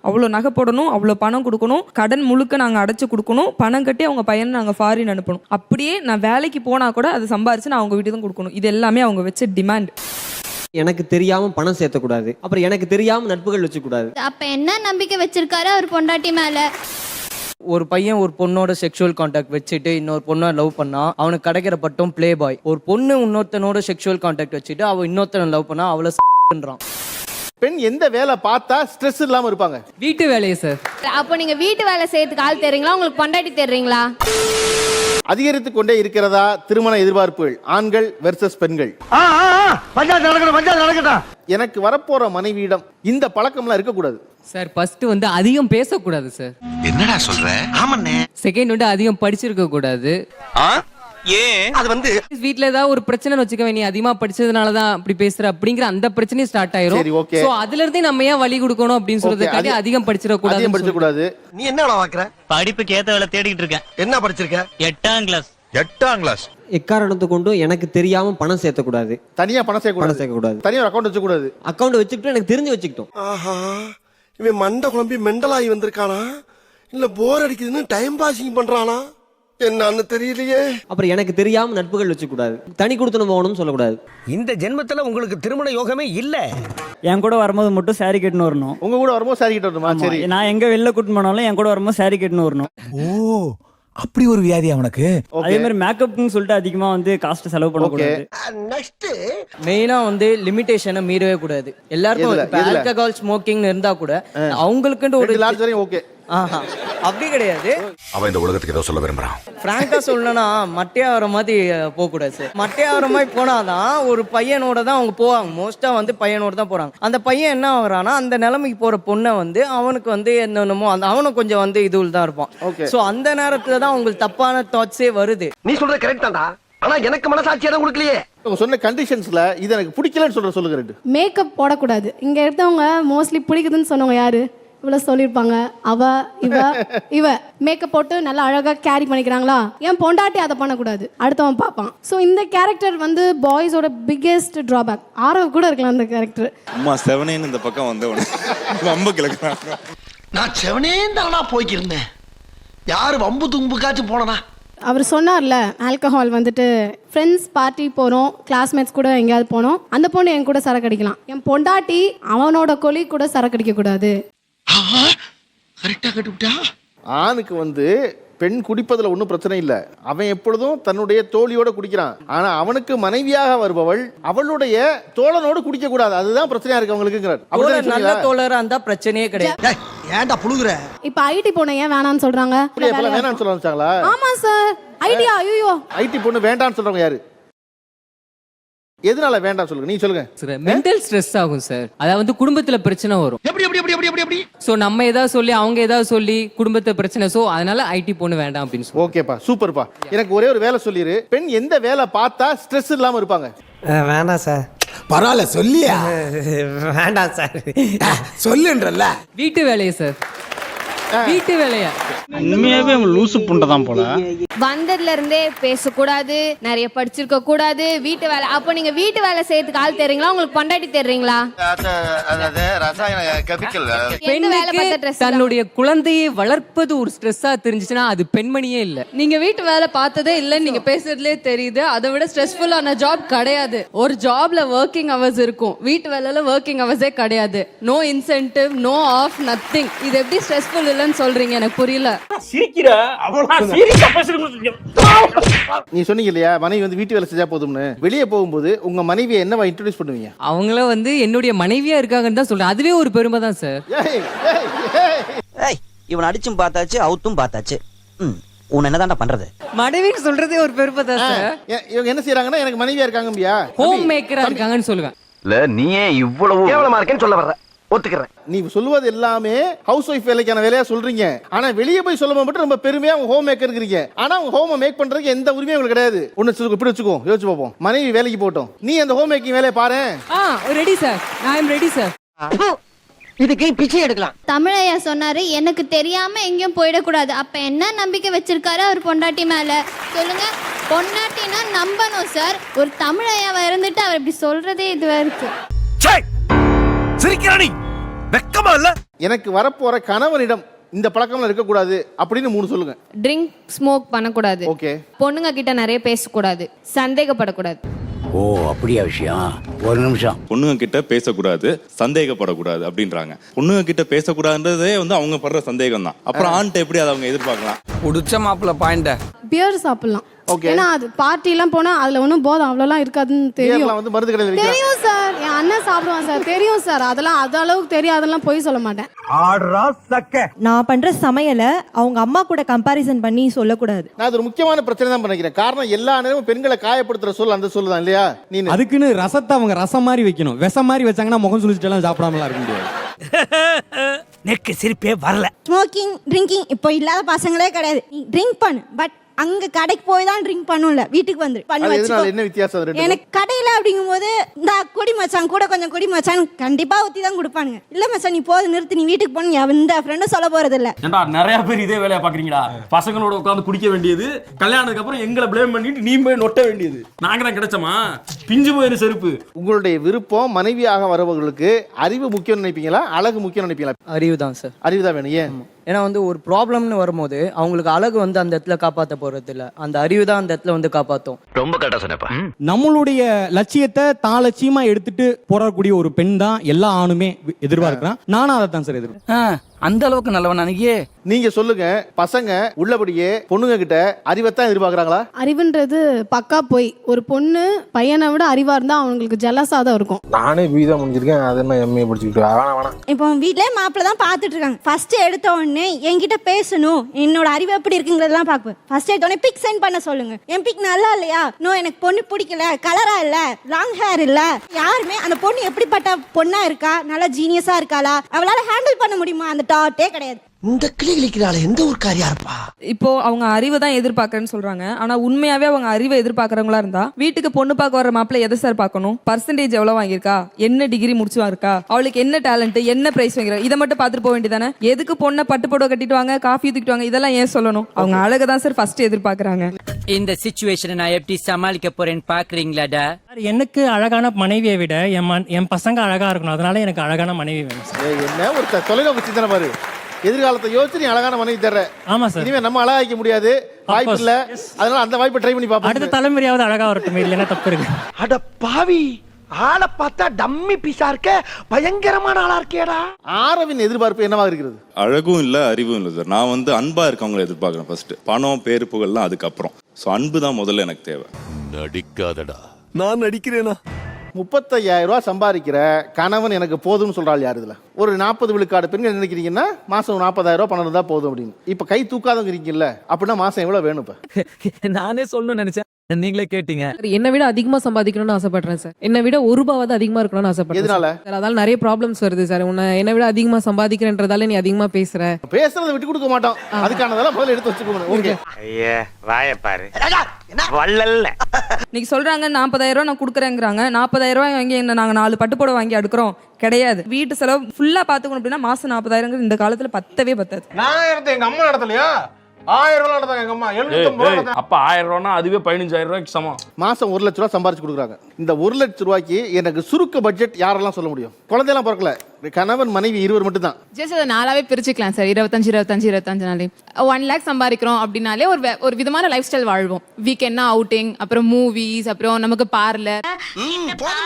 அவ்வளோ நகை போடணும், அவ்வளோ பணம் கொடுக்கணும், கடன் முழுக்க நாங்கள் அடைச்சு கொடுக்கணும், பணம் கட்டி அவங்க பையனை நாங்கள் ஃபாரின் அனுப்பணும். அப்படியே நான் வேலைக்கு போனா கூட அதை சம்பாரிச்சு நான் அவங்க வீட்டுக்கு தான் கொடுக்கணும். இது எல்லாமே அவங்க வச்ச டிமாண்ட். எனக்கு தெரியாம பணம் சேர்த்தக்கூடாது, அப்புறம் எனக்கு தெரியாம நட்புகள் வச்சுக்கூடாது. அப்ப என்ன நம்பிக்கை வச்சிருக்காரு அவர் பொண்டாட்டி மேல? ஒரு பையன் ஒரு பொண்ணோட செக்ஷுவல் கான்டாக்ட் வச்சுட்டு இன்னொரு பொண்ணை லவ் பண்ணா அவனுக்கு கிடைக்கிற பட்டம் பிளே பாய். ஒரு பொண்ணு இன்னொருத்தனோட செக்ஷுவல் கான்டாக்ட் வச்சுட்டு அவ இன்னொருத்தனை லவ் பண்ணா அவளை ன்றான். பெண் எந்த வேலை பார்த்தா ஸ்ட்ரெஸ் இல்லாம இருப்பாங்க? வீட்டு வேலையை சார். அப்போ நீங்க வீட்டு வேலை செய்யறதுக்கு ஆள் தெரியுங்களா, உங்களுக்கு பொண்டாட்டி தெரியுங்களா? அதிகரித்து கொண்டே இருக்கிறதா திருமண எதிர்பார்ப்புகள், ஆண்கள் வெர்சஸ் பெண்கள்? எனக்கு வரப்போற மனைவியிடம் இந்த பழக்கம்லாம் இருக்கக்கூடாது சார். ஃபர்ஸ்ட் வந்து அதிகம் பேசக்கூடாது சார். என்னடா சொல்ற? ஆமாண்ணே. செகண்ட் வந்து அதிகம் படிச்சிருக்க கூடாது. ஏன் அது வந்து வீட்ல ஏதாவது ஒரு பிரச்சனை வச்சுக்க, நீ அதிகமா படிச்சதுனாலதான் அப்படி பேசுற அப்படிங்கிற அந்த பிரச்சனையும் ஸ்டார்ட் ஆயிரும். சரி, ஓகே. சோ அதுல இருந்தே நம்ம ஏன் வழி கொடுக்கணும் அப்படின்னு சொல்றதுக்காக அதிகம் படிச்சிட கூடாது. நீ என்ன பாக்குற? படிப்புக்கு ஏத்த வேலை தேடிட்டு இருக்கேன். என்ன படிச்சிருக்க? 8ஆம் கிளாஸ். 8ஆம் கிளாஸ். எக்காரணத்தை கொண்டும் எனக்கு தெரியாம பணம் சேர்த்தக்கூடாது, தனியா பணம் சேர்க்கக்கூடாது, தனியா ஒரு அக்கௌண்ட் வச்சுக்கூடாது. அக்கௌண்ட் வச்சுக்கிட்டு எனக்கு தெரிஞ்சு வச்சுக்கிட்டோம். ஆஹா, இவன் மண்டை குழம்பி மெண்டலாகி வந்திருக்கானா இல்ல போர் அடிக்குதுன்னு டைம் பாசிங் பண்றானா என்னன்னு தெரியலையே. அப்புறம் எனக்கு தெரியாம நட்புகள் வச்சுக்கூடாது, தனி கொடுத்து போகணும்னு சொல்லக்கூடாது. இந்த ஜென்மத்துல உங்களுக்கு திருமண யோகமே இல்ல. என் கூட வரும்போது மட்டும் சாரி கட்டுன்னு வரணும். உங்க கூட வரும்போது சாரி கட்ட வரணுமா? சரி, நான் எங்க வெளில கூட்டு போனாலும் என் கூட வரும்போது சாரி கட்டுன்னு வரணும். ஓ, அப்படி ஒரு வியாதி அவனுக்கு. அதே மாதிரி மேக்கப்னு சொல்லிட்டு அதிகமா வந்து காஸ்ட் செலவு பண்ணக்கூடாது. நெக்ஸ்ட் மெயினா வந்து லிமிடேஷனை மீறவே கூடாது. எல்லாருக்கும் ஆல்கஹால் ஸ்மோக்கிங் இருந்தா கூட அவங்களுக்குன்னு ஒரு லார்ஜ் வரையும் ஓகே. அப்படி கிடையாது. அவன் இந்த உலகத்துக்கு ஏதோ சொல்ல விரும்புறான். பிராங்கா சொல்லணும்னா மட்டையா வர மாதிரி போக கூடாது சார். மட்டையா வர மாதிரி போனாதான் ஒரு பையனோட தான் அவங்க போவாங்க. மோஸ்டா வந்து பையனோட தான் போறாங்க. அந்த பையன் என்ன ஆகுறான்னா அந்த நிலைமைக்கு போற பொண்ணை வந்து அவனுக்கு வந்து என்னென்னமோ அந்த அவனும் கொஞ்சம் வந்து இதுல தான் இருப்பான். சோ அந்த நேரத்துல தான் உங்களுக்கு தப்பான தாட்ஸே வருது. நீ சொல்றது கரெக்ட் தான்டா, ஆனா எனக்கு மனசாட்சி இடம் கொடுக்கலையே. உங்க சொன்ன கண்டிஷன்ஸ்ல இது எனக்கு பிடிக்கலன்னு சொல்லுங்க. மேக்கப் போடக்கூடாது. இங்க எடுத்தவங்க மோஸ்ட்லி பிடிக்குதுன்னு சொன்னவங்க யாரு? இவ்வளவு சொல்லியிருப்பாங்க. இவ மேக்கப் போட்டு நல்லா அழகா கேரி பண்ணிக்கிறாங்களா, என் பொண்டாட்டி அதை பண்ணக்கூடாது, அடுத்தவன் பார்ப்பான். ஸோ இந்த கேரக்டர் வந்து பாய்ஸோட பிக்கெஸ்ட் டிராபேக். ஆரவ் கூட இருக்கலாம் அந்த கேரக்டர். அம்மா செவனேன்னு இந்த பக்கம் வந்து வம்பு கிழக்குறாங்க. நான் செவனே தானா போய்க்கிருந்தேன், யாரு வம்பு தும்புக்காச்சும் போனனா? அவர் சொன்னார்ல, ஆல்கஹால் வந்துட்டு ஃப்ரெண்ட்ஸ் பார்ட்டி போகிறோம், கிளாஸ்மேட்ஸ் கூட எங்கேயாவது போனோம், அந்த பொண்ணு என் கூட சரக்கு அடிக்கலாம், என் பொண்டாட்டி அவனோட கொலி கூட சரக்கு அடிக்க கூடாது. கரெக்டா கட்டுவிட்டா. ஆணுக்கு வந்து பெண் குடிப்பதுல ஒன்றும் பிரச்சனை இல்லை. அவன் எப்பொழுதும் தன்னுடைய தோழியோட குடிக்கிறான். ஆனா அவனுக்கு மனைவியாக வருபவள் அவளுடைய தோழனோடு குடிக்க கூடாது. அதுதான் பிரச்சனையா இருக்கு அவங்களுக்கு. நல்ல தோழரா இருந்தா பிரச்சனையே கிடையாது. ஏன்டா புழுகுற? இப்ப ஐடி பொண்ணு ஏன் வேணான்னு சொல்றாங்க? வேணான்னு சொல்றாங்களா? ஆமா சார், ஐடியா. ஐயோ, ஐடி பொண்ணு வேண்டான்னு சொல்றவங்க யாரு? எதனால வேண்டாம் சொல்லுங்க, நீ சொல்லுங்க. மென்டல் ஸ்ட்ரெஸ் ஆகும் சார். அதாவது வந்து குடும்பத்துல பிரச்சனை வரும். எப்படி சோ நம்ம ஏதாவது சொல்லி அவங்க ஏதாவது சொல்லி குடும்பத்துல பிரச்சனை. சோ அதனால ஐடி பொண்ணு வேண்டாம் அப்படின்னு சொல்லி. ஓகேப்பா, சூப்பர்ப்பா. எனக்கு ஒரே ஒரு வேலை சொல்லிரு. பெண் எந்த வேலை பார்த்தா ஸ்ட்ரெஸ் இல்லாம இருப்பாங்க? வேண்டாம் சார். பரவாயில்ல சொல்லியா? வேண்டாம் சார். சொல்லுன்றல்ல. வீட்டு வேலையை சார். வீட்டு வேலையா? உண்மையாவே லூசு புண்டதான் போல. வந்ததுல இருந்தே பேசக்கூடாது, நிறைய படிச்சிருக்க கூடாது, வீட்டு வேலை. அப்போ நீங்க வீட்டு வேலை செய்யறதுக்கு ஆள் தெரியுங்களா, உங்களுக்கு பொண்டாட்டி தெரியுங்களா? பெண்ணுக்கு தன்னுடைய குழந்தையை வளர்ப்பது ஒரு ஸ்ட்ரெஸ்ஸா தெரிஞ்சுச்சுன்னா அது பெண்மணியே இல்ல. நீங்க வீட்டு வேலை பார்த்ததே இல்லைன்னு நீங்க பேசுறதுலே தெரியுது. அதை விட ஸ்ட்ரெஸ்ஃபுல்லான ஜாப் கிடையாது. ஒரு ஜாப்ல ஒர்க்கிங் ஹவர்ஸ் இருக்கும், வீட்டு வேலையில ஒர்க்கிங் ஹவர்ஸே கிடையாது. No incentive, no off, nothing. இது எப்படி ஸ்ட்ரெஸ்ஃபுல் இல்லைன்னு சொல்றீங்க? எனக்கு புரியல. நீ சொன்னீங்க இல்லையா, மனைவி வந்து வீட்டு வேலை செஞ்சா போதும்னு. வெளியே போகும்போது உங்க மனைவியை என்னவா இன்ட்ரோடியூஸ் பண்ணுவீங்க? அவங்கள வந்து என்னுடைய மனைவியா இருக்காங்கன்னு தான் சொல்றேன். அதுவே ஒரு பெருமை தான் சார். இவன் அடிச்சும் பார்த்தாச்சு, அவுத்தும் பார்த்தாச்சு. உன்ன என்னதான்டா பண்றது? மனைவின்னு சொல்றதே ஒரு பெருமை தான் சார். இவங்க என்ன செய்யறாங்கன்னா எனக்கு மனைவியா இருக்காங்கம்பியா, ஹோம் மேக்கரா இருக்காங்கன்னு சொல்லுவேன். இல்ல நீயே இவ்வளவு கேவலமா இருக்கேன்னு சொல்ல வர்ற, ஒத்துக்கிறேன். நீ சொல்லுவது எல்லாமே ஹவுஸ் ஒய்ஃப் வேலைக்கான வேலையா சொல்றீங்க. ஆனா வெளியே போய் சொல்லும் மட்டும் ரொம்ப பெருமையா ஹோம் மேக்கர் இருக்கீங்க. ஆனா உங்க ஹோம் மேக் பண்றதுக்கு எந்த உரிமையும் உங்களுக்கு கிடையாது. ஒன்னு இப்படி வச்சுக்கோ, யோசிச்சு பார்ப்போம். மனைவி வேலைக்கு போட்டோம், நீ அந்த ஹோம் மேக்கிங் வேலையை பாரு. Ready sir, I am ready sir. இதுக்கு பிச்சை எடுக்கலாம். தமிழையா சொன்னாரு, எனக்கு தெரியாம எங்கேயும் போயிடக்கூடாது. அப்ப என்ன நம்பிக்கை வச்சிருக்காரு அவர் பொண்டாட்டி மேல? சொல்லுங்க. பொண்டாட்டினா நம்பணும் சார். ஒரு தமிழையாவா இருந்துட்டு அவர் இப்படி சொல்றதே இதுவா இருக்கு. சிரிக்கிறானி வெக்கமா இல்ல? எனக்கு வரப்போற கணவனிடம் இந்த பழக்கம்லாம் இருக்கக்கூடாது அப்படின்னு 3 சொல்லுங்க. ட்ரிங்க் ஸ்மோக் பண்ணக்கூடாது. ஓகே. பொண்ணுங்க கிட்ட நிறைய பேசக்கூடாது. சந்தேகப்படக்கூடாது. ஓ அப்படியா விஷயம். ஒரு நிமிஷம். பொண்ணுங்க கிட்ட பேசக்கூடாது, சந்தேகப்படக்கூடாது அப்படின்றாங்க. பொண்ணுங்க கிட்ட பேசக்கூடாதுன்றதே வந்து அவங்க படுற சந்தேகம் தான். அப்புறம் ஆண்ட எப்படி அதை அவங்க எதிர்பார்க்கலாம்? புடிச்ச மாப்பிள்ள பாயிண்ட பியர் சாப்பிடலாம். ஓகே. ஏன்னா அது பார்ட்டி எல்லாம் போனா அதுல ஒன்றும் போதும் அவ்வளோலாம் இருக்காதுன்னு தெரியும். பியர்லாம் வந்து மருந்து கடையில் விற்கிறாங்க. தெரியும் சார், என் அண்ணன் சாப்பிடுவான் சார், தெரியும் சார். அதெல்லாம் அது அளவுக்கு தெரியும், அதெல்லாம் போய் சொல்ல மாட்டேன். நான் பண்ற சமையலை அவங்க அம்மா கூட கம்பாரிசன் பண்ணி சொல்லக்கூடாது. நான் அது ஒரு முக்கியமான பிரச்சனை தான் நினைக்கிறேன். காரணம் எல்லா நேரமும் பெண்களை காயப்படுத்துற சொல் அந்த சொல்லு தான் இல்லையா? நீ அதுக்குன்னு ரசத்தை அவங்க ரசம் மாதிரி வைக்கணும். விஷம் மாதிரி வச்சாங்கன்னா முகம் சுழிச்சிட்டு எல்லாம் சாப்பிடாமலாம் இருக்க முடியாது. நெக்கு சிரிப்பே வரல. ஸ்மோக்கிங் ட்ரிங்கிங் இப்போ இல்லாத பசங்களே கிடையாது. நீ ட்ரிங்க் பண்ணு, பட் அங்க கடைக்கு போய் தான் ட்ரிங்க் பண்ணும்ல, வீட்டுக்கு வந்து பண்ணி வச்சுக்கோ. என்ன வித்தியாசம் அது ரெண்டு? எனக்கு கடையில அப்படிங்கும்போது இந்த குடி மச்சான் கூட கொஞ்சம் குடி மச்சான் கண்டிப்பா ஊத்தி தான் கொடுப்பானுங்க. இல்ல மச்சான் நீ போது நிறுத்து, நீ வீட்டுக்கு போன எந்த ஃப்ரெண்டும் சொல்ல போறது இல்ல. ஏண்டா நிறைய பேர் இதே வேலையை பாக்குறீங்களா? பசங்களோட உட்காந்து குடிக்க வேண்டியது, கல்யாணத்துக்கு அப்புறம் எங்களை ப்ளேம் பண்ணிட்டு நீ போய் நொட்ட வேண்டியது. நாங்க தான் கிடைச்சோமா? பிஞ்சு போயிரு செருப்பு. உங்களுடைய விருப்பம் மனைவியாக வரவர்களுக்கு அறிவு முக்கியம் நினைப்பீங்களா, அழகு முக்கியம் நினைப்பீங்களா? அறிவு தான் சார். அறிவு தான் வேணும். ஏன்? ஏன்னா வந்து ஒரு ப்ராப்ளம்னு வரும்போது அவங்களுக்கு அழகு வந்து அந்த இடத்துல காப்பாற்ற போறது இல்ல, அந்த அறிவு தான் அந்த இடத்துல வந்து காப்பாற்றும். ரொம்ப கரெக்டா சொன்னப்பா. நம்மளுடைய லட்சியத்தை தான் லட்சியமா எடுத்துட்டு போறக்கூடிய ஒரு பெண் தான் எல்லா ஆணுமே எதிர்பார்க்கிறான். நானும் அதை தான் சார் எதிர்பார்க்கிறேன். அந்த அளவுக்கு நல்லவன் அன்னைக்கே. நீங்க சொல்லுங்க, பசங்க உள்ளபடியே பொண்ணுங்க கிட்ட அறிவைத்தான் எதிர்பார்க்கறாங்களா? அறிவுன்றது பக்கா போய். ஒரு பொண்ணு பையனை விட அறிவா இருந்தா அவங்களுக்கு ஜெலஸா தான் இருக்கும். நானே பிஇ முடிஞ்சிருக்கேன், அது என்ன எம்ஏ படிச்சுக்கிட்டு வேணாம். இப்போ வீட்லயே மாப்பிள்ள தான் பாத்துட்டு இருக்காங்க. ஃபர்ஸ்ட் எடுத்த உடனே என்கிட்ட பேசணும், என்னோட அறிவு எப்படி இருக்குங்கிறதெல்லாம் பாக்குவேன். ஃபர்ஸ்ட் எடுத்த உடனே பிக் சென்ட் பண்ண சொல்லுங்க. என் பிக் நல்லா இல்லையா? நோ எனக்கு பொண்ணு பிடிக்கல, கலரா இல்ல, லாங் ஹேர் இல்ல. யாருமே அந்த பொண்ணு எப்படிப்பட்ட பொண்ணா இருக்கா, நல்லா ஜீனியஸா இருக்காளா, அவளால ஹேண்டில் பண்ண முடியுமா, அந்த டாட்டே கிடையாது. இந்த கிளி கிளிக்கிறாள் எந்த ஒரு காரியா இருப்பா? இப்போ அவங்க அறிவை தான் எதிர்பார்க்கறேன்னு சொல்றாங்க. ஆனா உண்மையாவே அவங்க அறிவை எதிர்பார்க்கறவங்களா இருந்தா வீட்டுக்கு பொண்ணு பார்க்க வர மாப்பிள்ளை எதை சார் பார்க்கணும்? பர்சன்டேஜ் எவ்வளவு வாங்கியிருக்கா, என்ன டிகிரி முடிச்சுவா இருக்கா, அவளுக்கு என்ன டேலண்ட், என்ன பிரைஸ் வாங்கிறா, இதை மட்டும் பார்த்துட்டு போக வேண்டியதானே? எதுக்கு பொண்ணை பட்டு புடவை கட்டிட்டு வாங்க, காஃபி ஊத்திட்டு வாங்க, இதெல்லாம் ஏன் சொல்லணும்? அவங்க அழகை தான் சார் ஃபர்ஸ்ட் எதிர்பார்க்கறாங்க. இந்த சிச்சுவேஷனை நான் எப்படி சமாளிக்க போறேன்னு பாக்குறீங்களாடா? எனக்கு அழகான மனைவியை விட என் பசங்க அழகா இருக்கணும். அதனால எனக்கு அழகான மனைவி வேணும் சார். என்ன ஒரு தொலைநோக்கு சிந்தனை பாரு. எதிர்காலத்தை யோசிச்சு நீ அழகான மனைவி தர்ற. ஆமா சார். இனிமே நம்ம அழகாக்க முடியாது, வாய்ப்பு இல்ல. அதனால அந்த வாய்ப்பை ட்ரை பண்ணி பாப்போம். அடுத்த தலைமுறையாவது அழகா வரட்டும், இல்லைன்னா தப்பு இருக்கு. அட பாவி, ஆளை பார்த்தா டம்மி பீஸா இருக்க, பயங்கரமான ஆளா இருக்கேடா. ஆரவின் எதிர்பார்ப்பு என்னவா இருக்கிறது? அழகும் இல்ல, அறிவும் இல்ல சார். நான் வந்து அன்பா இருக்கவங்களை எதிர்பார்க்கிறேன் ஃபர்ஸ்ட். பணம் பேரு புகழ்லாம் அதுக்கப்புறம். ஸோ அன்பு தான் முதல்ல எனக்கு தேவை. நடிக்காதடா. நான் நடிக்கிறேனா? 35,000 ரூபாய் சம்பாதிக்கிற கணவன் எனக்கு போதும்னு சொல்றாள் யார் இதுல? ஒரு 40 விழுக்காடு பெண்கள் நினைக்கிறீங்கன்னா மாசம் 40,000 ரூபாய் பணம் இருந்தா போதும் அப்படின்னு. இப்ப கை தூக்காதவங்க இருக்கீங்கல்ல, அப்படின்னா மாசம் எவ்வளவு வேணும்? இப்ப நானே சொல்லணும்னு நினைச்சேன், நீங்களே கேட்டீங்க. என்னை விட அதிகமா சம்பாதிக்கணும்னு ஆசைப்படுறேன் சார். என்னை விட ஒரு ரூபாவது அதிகமா இருக்கணும்னு ஆசைப்படுறேன். எதனால சார் அதால நிறைய ப்ராப்ளம்ஸ் வருது சார். என்னை விட அதிகமா சம்பாதிக்கிறேன்றதால நீ அதிகமா பேசுற. பேசுறதை விட்டு கொடுக்க மாட்டோம், அதுக்கானதெல்லாம் முதல்ல எடுத்து வச்சுக்கோங்க. ஓகே, ஐயா வாய பாரு. வள்ளல்ல. நீங்க சொல்றாங்க 40,000 நான் கொடுக்குறேங்கிறாங்க. 40,000 வாங்கி நாங்க 4 பட்டுப்புடவை வாங்கி அடுக்கிறோம் கிடையாது. வீட்டு செலவு ஃபுல்லா பாத்துக்கணும் அப்படின்னா மாசம் 40,000 இந்த காலத்துல பத்தவே பத்தாது. நான் எங்க அம்மா நடத்தலையா? 1000 ரூபாய் நடத்தாங்க எங்க அம்மா. 750 அப்ப 1000 ரூபானா அதுவே 15,000 ரூபாய்க்கு சமம். மாசம் 1 லட்ச ரூபாய் சம்பாரிச்சு கொடுக்குறாங்க. இந்த 1 லட்ச ரூபாய்க்கு எனக்கு சுருக்க பட்ஜெட் யாரெல்லாம் சொல்ல முடியும்? குழந்தையெல்லாம் பிறக்கல, கணவன் மனைவி இருவர் மட்டும் தான். ஜஸ்ட் அதை 4ஆவே பிரிச்சுக்கலாம் சார். 25 நாளே 1 லேக் சம்பாதிக்கிறோம் அப்படின்னாலே ஒரு விதமான லைஃப் ஸ்டைல் வாழ்வோம். வீக்கெண்ட்னா அவுட்டிங், அப்புறம் மூவிஸ், அப்புறம் நமக்கு பார்லர்.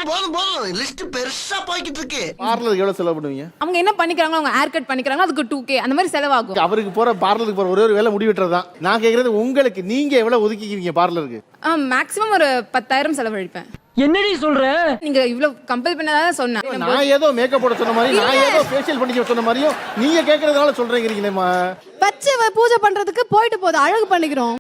போதும் லிஸ்ட் பெருசா போய்கிட்டு இருக்கு. பார்லருக்கு எவ்வளவு செலவு பண்ணுவீங்க? அவங்க என்ன பண்ணிக்கிறாங்களோ, அவங்க ஹேர் கட் பண்ணிக்கிறாங்க, அதுக்கு 2K அந்த மாதிரி செலவாகும். அவருக்கு போற பார்லருக்கு போற ஒரே ஒரு வேலை முடி வெட்டுறதுதான். நான் கேக்குறது உங்களுக்கு, நீங்க எவ்வளவு ஒதுக்கிக்கிறீங்க பார்லருக்கு? மேக்ஸிமம் ஒரு 10,000 செலவழிப்பேன். என்னடி சொல்ற? நீங்க இவ்வளவு கம்பல் பண்ணாதான் சொன்னேன். நான் ஏதோ மேக்கப் போட சொன்ன மாதிரி, நான் ஏதோ ஃபேஷியல் பண்ணிக்க சொன்ன மாதிரியும் நீங்க கேக்குறதுனால சொல்றீங்கறீங்களேமா. பச்சை பூஜை பண்றதுக்கு போயிட்டு போகுது, அழகு பண்ணிக்கிறோம்.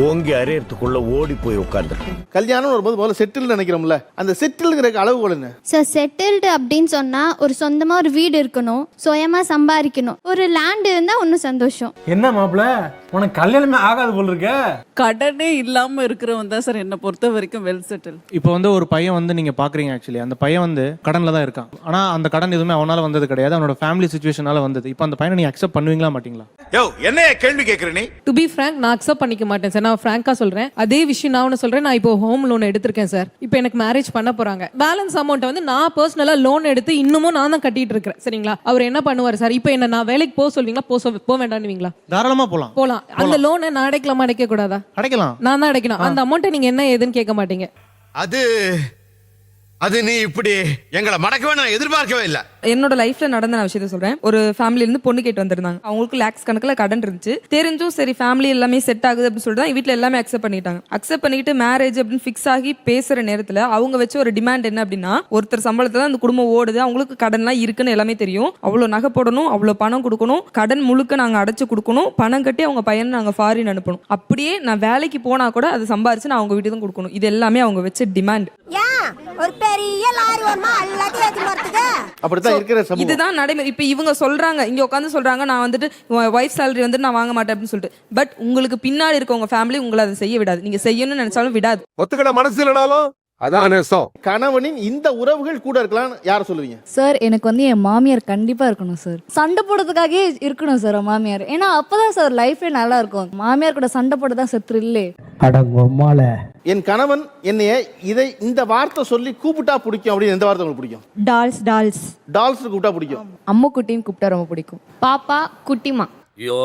ஓங்கி அரையறதுக்குள்ள ஓடி போய் உட்கார்ந்து. கல்யாணம் வரும்போது முதல்ல செட்டில் நினைக்கிறோம்ல, அந்த செட்டில்ங்கிற அளவுகோல் என்ன சார்? செட்டில்டு அப்படின்னு சொன்னா ஒரு சொந்தமா ஒரு வீடு இருக்கணும், சுயமா சம்பாதிக்கணும், ஒரு லேண்ட் இருந்தா இன்னும் சந்தோஷம். என்ன மாப்பிள்ள, உனக்கு கல்யாணமே ஆகாது போல இருக்க? கடனே இல்லாம இருக்கிறவன் தான் சார் என்ன பொறுத்த வரைக்கும் வெல் செட்டில். இப்போ வந்து ஒரு பையன் வந்து நீங்க பாக்குறீங்க, ஆக்சுவலி அந்த பையன் வந்து கடன்ல தான் இருக்கான். ஆனா அந்த கடன் எதுவுமே அவனால வந்தது கிடையாது, அவனோட ஃபேமிலி சிச்சுவேஷனால வந்தது. இப்போ அந்த பையனை நீங்க அக்செப்ட் பண்ணுவீங்களா மாட்டீங்களா? யோ, என்ன கேள்வி கேக்குற நீ? டு பி ஃப்ராங்க், நான் அக்செப்ட் பண்ணிக்க மாட்டேன். சார். நான் ஃப்ராங்கா சொல்றேன். அதே விஷயம் நான் ஒன்று சொல்றேன். நான் இப்போ ஹோம் லோன் எடுத்திருக்கேன் சார். இப்போ எனக்கு மேரேஜ் பண்ண போறாங்க. பேலன்ஸ் அமௌண்ட் வந்து நான் பர்சனலா லோன் எடுத்து இன்னமும் நான் தான் கட்டிட்டு இருக்கிறேன். சரிங்களா? அவர் என்ன பண்ணுவார் சார்? இப்போ என்ன நான் வேலைக்கு போக சொல்வீங்களா? போக வேண்டாம்னுவீங்களா? தாராளமா போலாம். அந்த லோனை நான் அடைக்கலாமா அடைக்க கூடாதா? அடைக்கலாம். நான் தான் அடைக்கணும். அந்த அமௌண்ட்டை நீங்க என்ன ஏதுன்னு கேட்க மாட்டீங்க. அது நீ இப்படி எங்களை மடக்கவே நான் எதிர்பார்க்கவே இல்லை. என்னோட லைஃப்ல நடந்த நான் விஷயத்த சொல்றேன். ஒரு ஃபேமிலில இருந்து பொண்ணு கேட்டு வந்திருந்தாங்க. அவங்களுக்கு லேக்ஸ் கணக்குல கடன் இருந்துச்சு. தெரிஞ்சும் சரி ஃபேமிலி எல்லாமே செட் ஆகுது அப்படின்னு சொல்லிட்டு தான் வீட்ல எல்லாமே அக்செப்ட் பண்ணிட்டாங்க. அக்செப்ட் பண்ணிட்டு மேரேஜ் அப்படின்னு ஃபிக்ஸ் ஆகி பேசுற நேரத்துல அவங்க வச்ச ஒரு டிமாண்ட் என்ன அப்படின்னா, ஒருத்தர் சம்பளத்துல அந்த குடும்பம் ஓடுது, அவங்களுக்கு கடன்லாம் இருக்குன்னு எல்லாமே தெரியும். அவ்வளவு நகை போடணும், அவ்வளவு பணம் கொடுக்கணும், கடன் முழுக்க நாங்க அடைச்சு கொடுக்கணும், பணம் கட்டி அவங்க பையனை நாங்க ஃபாரின் அனுப்பணும். அப்படியே நான் வேலைக்கு போனா கூட அதை சம்பாரிச்சு நான் அவங்க வீட்டுக்கு தான் கொடுக்கணும். இது எல்லாமே அவங்க வச்ச டிமாண்ட். ஒரு பெரிய லாரி வருமா எல்லாத்தையும் ஏத்தி வரதுக்கு. அப்படிதான் இருக்கிற சமூகம். இதுதான் நடைமுறை. இப்ப இவங்க சொல்றாங்க, இங்க உட்காந்து சொல்றாங்க, நான் வந்துட்டு வைஃப் சேலரி வந்து நான் வாங்க மாட்டேன் அப்படின்னு சொல்லிட்டு. பட் உங்களுக்கு பின்னாடி இருக்க உங்க ஃபேமிலி உங்களை அதை செய்ய விடாது. நீங்க செய்யணும்னு நினைச்சாலும் விடாது. ஒத்துக்கிட மனசு இல்லைனாலும் அதான் நேசம். கணவனின் இந்த உறவுகள் கூட இருக்கலாம் யார சொல்லுவீங்க? சார் எனக்கு வந்து என் மாமியார் கண்டிப்பா இருக்கணும் சார். சண்டை போடுறதுக்காகவே இருக்கணும் சார் மாமியார். ஏன்னா அப்பதான் சார் லைஃபே நல்லா இருக்கும். மாமியார் கூட சண்டை போடுறதா சார் த்ரில்லே. என் கணவன் என்னைய இந்த வார்த்தை சொல்லி கூப்பிட்டா பிடிக்கும் அப்படின்னு எந்த வார்த்தை உங்களுக்கு பிடிக்கும்? டால்ஸ். டால்ஸ் கூப்பிட்டா பிடிக்கும். அம்மா குட்டியும் கூப்பிட்டா ரொம்ப பிடிக்கும். பாப்பா குட்டிமா. ஐயோ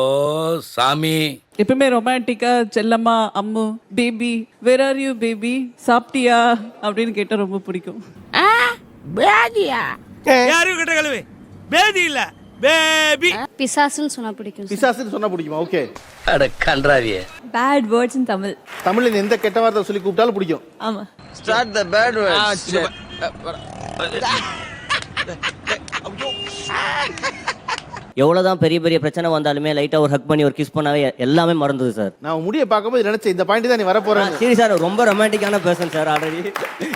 சாமி. எப்பவுமே ரொமான்டிக்கா செல்லம்மா, அம்மு, baby, where are you baby, சாப்பிட்டியா அப்படின்னு கேட்டா ரொம்ப பிடிக்கும். யாரும் கிட்ட கழுவி பேதி இல்ல பேபி. பிசாசுன்னு சொன்னா பிடிக்கும். பிசாசுன்னு சொன்னா பிடிக்குமா? ஓகே. அட கன்றாவியே. Bad words in Tamil. தமிழில் எந்த கெட்ட வார்த்தை சொல்லி கூப்பிட்டாலும் பிடிக்கும். ஆமா. Start the bad words. எவ்வளவுதான் பெரிய பெரிய பிரச்சனை வந்தாலுமே லைட்டா ஒரு ஹக் பண்ணி ஒரு கிஸ் பண்ணாவே எல்லாமே மறந்தது சார். நான் முடிய பார்க்கும்போது நினைச்சேன் இந்த பாயிண்ட் தான் நீ வர போறேன். சரி சார், ரொம்ப ரொமான்டிக்கான பர்சன் சார். ஆல்ரெடி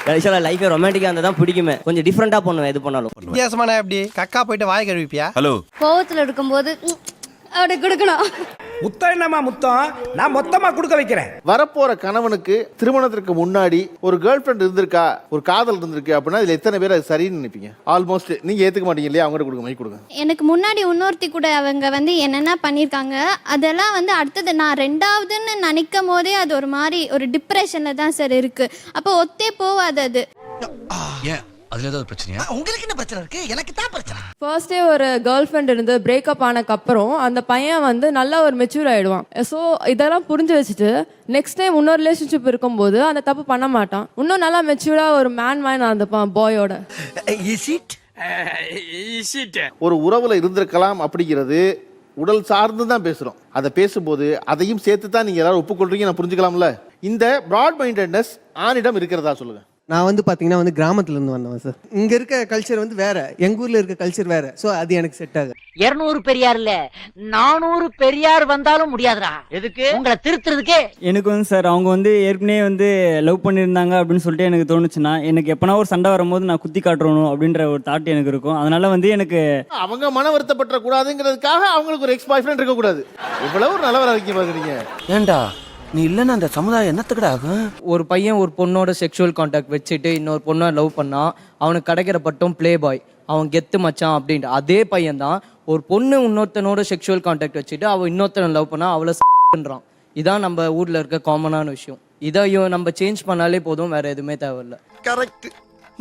கடைசியா லைஃபே ரொமான்டிக்கா இருந்தா தான் பிடிக்குமே. கொஞ்சம் டிஃபரெண்டா பண்ணுவேன் எது பண்ணாலும். வித்தியாசமான எப்படி கக்கா போயிட்டு வாய் கழுவிப்பியா? ஹலோ. கோவத்துல இருக்கும்போது அப்படி கொடுக்கணும். முத்தம் என்னமா முத்தம்? நான் மொத்தமா கொடுக்க வைக்கிறேன். வரப்போற கணவனுக்கு திருமணத்திற்கு முன்னாடி ஒரு கேர்ள் ஃப்ரெண்ட் இருந்திருக்கா, ஒரு காதல் இருந்திருக்கு அப்படின்னா இதுல எத்தனை பேர் அது சரின்னு நினைப்பீங்க? ஆல்மோஸ்ட் நீங்க ஏத்துக்க மாட்டீங்க இல்லையா? அவங்க கொடுங்க, மைக் கொடுங்க. எனக்கு முன்னாடி இன்னொருத்தி கூட அவங்க வந்து என்னென்ன பண்ணியிருக்காங்க அதெல்லாம் வந்து அடுத்தது நான் ரெண்டாவதுன்னு நினைக்கும் போதே அது ஒரு மாதிரி ஒரு டிப்ரெஷன்ல தான் சார் இருக்கு. அப்போ ஒத்தே போவாது அது. அதுல ஏதாவது பிரச்சனையா? உங்களுக்கு என்ன பிரச்சனை இருக்கு? எனக்கு தான் பிரச்சனை. ஃபர்ஸ்ட் டே ஒரு கேர்ள் ஃப்ரெண்ட் இருந்து பிரேக்கப் ஆனதுக்கப்புறம் அந்த பையன் வந்து நல்லா ஒரு மெச்சூர் ஆயிடுவான். ஸோ இதெல்லாம் புரிஞ்சு வச்சுட்டு நெக்ஸ்ட் டைம் இன்னொரு ரிலேஷன்ஷிப் இருக்கும்போது அந்த தப்பு பண்ண மாட்டான். இன்னும் நல்லா மெச்சூரா ஒரு மேன் நடந்துப்பான் பாயோட. ஒரு உறவுல இருந்திருக்கலாம் அப்படிங்கிறது உடல் சார்ந்து தான் பேசுறோம். அதை பேசும்போது அதையும் சேர்த்து தான் நீங்க எல்லாரும் ஒப்புக்கொள்றீங்க, நான் புரிஞ்சுக்கலாம்ல. இந்த பிராட் மைண்டட்னஸ் ஆணிடம் இருக்கிறதா சொல்லுங்க. நான் வந்து பாத்தீங்கன்னா வந்து கிராமத்துல இருந்து வந்தவன் சார். இங்க இருக்க கல்ச்சர் வந்து வேற, எங்க ஊர்ல இருக்க கல்ச்சர் வேற. சோ அது எனக்கு செட் ஆகுது. 200 பெரியார் இல்ல 400 பெரியார் வந்தாலும் முடியாதுடா. எதுக்கு? உங்களை திருத்துறதுக்கே. எனக்கு வந்து சார் அவங்க வந்து ஏற்கனவே வந்து லவ் பண்ணியிருந்தாங்க அப்படின்னு சொல்லிட்டு எனக்கு தோணுச்சுன்னா, எனக்கு எப்பனா ஒரு சண்டை வரும்போது நான் குத்தி காட்டுறணும் அப்படின்ற ஒரு தாட் எனக்கு இருக்கும். அதனால வந்து எனக்கு அவங்க மன வருத்தப்பட்ட கூடாதுங்கிறதுக்காக அவங்களுக்கு ஒரு எக்ஸ் பாய் ஃப்ரெண்ட் இருக்க கூடாது. இவ்வளவு ஒரு நல்லவரா இருக்கீங்க பாக்குறீங்க. ஏண்டா நீ இல்லைன்னா அந்த சமுதாயம் என்னத்துக்குடா ஆகும்? ஒரு பையன் ஒரு பொண்ணோட செக்ஷுவல் கான்டாக்ட் வச்சுட்டு இன்னொரு பொண்ணை லவ் பண்ணா அவனுக்கு கிடைக்கிற பட்டம் பிளே பாய், அவன் கெத்து மச்சான் அப்படின்ட்டு. அதே பையன் தான் ஒரு பொண்ணு இன்னொருத்தனோட செக்ஷுவல் கான்டாக்ட் வச்சுட்டு அவன் இன்னொருத்தனை லவ் பண்ணா அவளை பண்றான். இதான் நம்ம ஊர்ல இருக்க காமனான விஷயம். இதையும் நம்ம சேஞ்ச் பண்ணாலே போதும், வேற எதுவுமே தேவையில்லை. கரெக்ட்,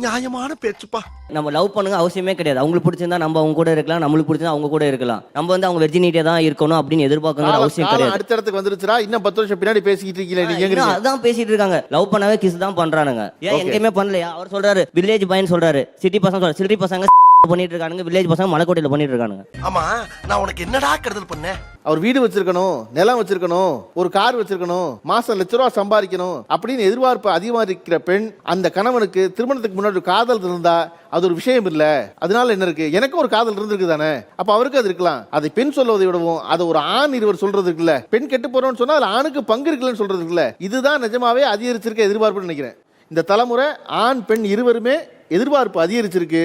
நியாயமான பேச்சுப்பா. நம்ம லவ் பண்ணுங்க அவசியமே கிடையாது. அவங்களுக்கு பிடிச்சிருந்தா நம்ம அவங்க கூட இருக்கலாம், நம்மளுக்கு பிடிச்சிருந்தா அவங்க கூட இருக்கலாம். நம்ம வந்து அவங்க வெர்ஜினிட்டியா தான் இருக்கணும் அப்படின்னு எதிர்பார்க்கணும் அவசியம் கிடையாது. அடுத்த இடத்துக்கு வந்துருச்சுடா, இன்னும் 10 வருஷம் பின்னாடி பேசிக்கிட்டு இருக்கீங்க நீங்க. அதான் பேசிட்டு இருக்காங்க. லவ் பண்ணவே கிஸ் தான் பண்றானுங்க. ஏன் எங்கேயுமே பண்ணலையா? அவர் சொல்றாரு வில்லேஜ் பையன் சொல்றாரு, சிட்டி பசங்க சொல்றாரு, சிட்டி பசங்க பண்ணிட்டு இருக்கானுங்க, வில்லேஜ் பசங்க மலைக்கோட்டையில பண்ணிட்டு இருக்கானுங்க. ஆமா, நான் உனக்கு என்னடா கருதல் பண்ணேன்? அவர் வீடு வச்சிருக்கணும், நிலம் வச்சிருக்கணும், ஒரு கார் வச்சிருக்கணும், மாசம் ₹1,00,000 சம்பாதிக்கணும் அப்படின்னு எதிர்பார்ப்பு அதிகமா இருக்கிற பெண் அந்த கணவனுக்கு திருமணத்துக்கு முன்னாடி காதல் இருந்தா அது ஒரு விஷயம் இல்ல. அதனால என்ன இருக்கு? எனக்கு ஒரு காதல் இருந்திருக்கு தானே, அப்ப அவருக்கு அது இருக்கலாம். அதை பெண் சொல்வதை விடவும் அதை ஒரு ஆண் இருவர் சொல்றது இருக்குல்ல, பெண் கெட்டு போறோம்னு சொன்னா அதுல ஆணுக்கு பங்கு இருக்குல்லன்னு சொல்றது இருக்குல்ல, இதுதான் நிஜமாவே அதிகரிச்சிருக்க எதிர்பார்ப்புன்னு நினைக்கிறேன். இந்த தலைமுறை ஆண் பெண் இருவருமே எதிர்பார்ப்பு அதிகரிச்சிருக்கு.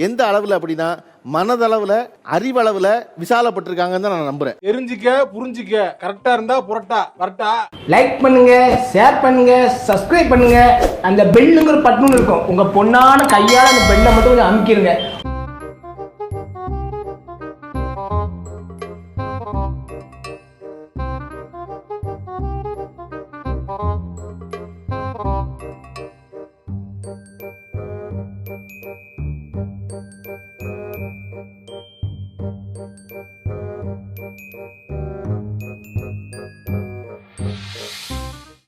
எந்த அளவுல அப்படின்னா மனதளவுல, அறிவளவுல விசாலப்பட்டிருக்காங்கன்னு தான் நான் நம்புறேன். தெரிஞ்சுக்க புரிஞ்சுக்க கரெக்டா இருந்தா புரட்டா வரட்டா. லைக் பண்ணுங்க, ஷேர் பண்ணுங்க, சப்ஸ்கிரைப் பண்ணுங்க. அந்த பெல்லுங்கிற பட்டன் இருக்கும், உங்க பொண்ணான கையால அந்த பெல்லை மட்டும் கொஞ்சம் அமுக்கிடுங்க.